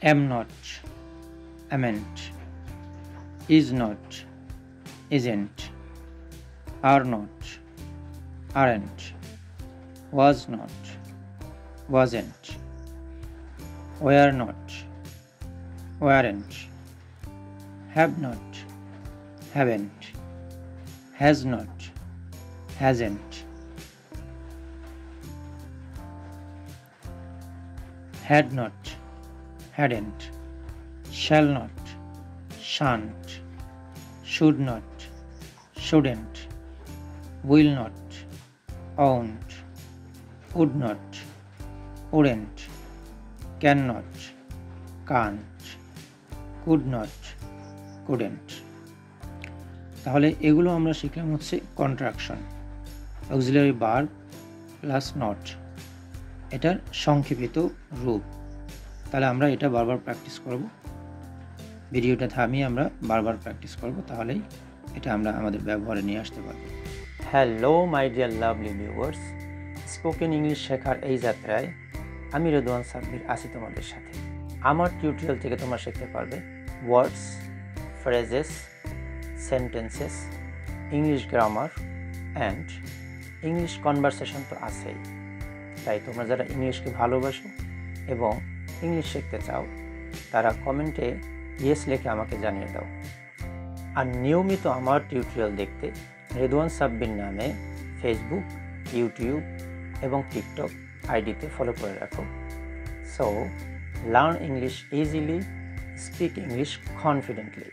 am not, amn't, is not, isn't, are not, aren't, was not, wasn't, were not, weren't, have not, haven't, has not, hasn't, had not, hadn't, shall not, shan't, should not, shouldn't, will not, won't, would not, wouldn't, cannot, can't, could not, couldn't। তাহলে এগুলো আমরা শিখলাম হচ্ছে contraction, auxiliary verb plus not, এটার সংক্ষেপিত রূপ। তাহলে আমরা এটা বারবার প্র্যাকটিস করব, ভিডিওটা থামিয়ে আমরা বারবার প্র্যাকটিস করব, তাহলেই এটা আমরা আমাদের ব্যবহারে নিয়ে আসতে পারব। Hello my dear lovely viewers, spoken English শেখার এই যাত্রায় আমি রেদওয়ান সাব্বির আছি তোমাদের সাথে। আমার টিউটোরিয়াল থেকে তোমরা শিখতে পারবে words, phrases, sentences, English grammar and English conversation তো আছেই। তাই তোমরা যারা ইংলিশকে ভালোবাসো এবং ইংলিশ শিখতে চাও তারা কমেন্টে ইয়েস লিখে আমাকে জানিয়ে দাও। আর নিয়মিত আমার টিউটোরিয়াল দেখতে রেদওয়ান সাব্বির নামে ফেসবুক, ইউটিউব এবং টিকটক আইডিতে ফলো করে রাখো। So learn English easily, speak English confidently.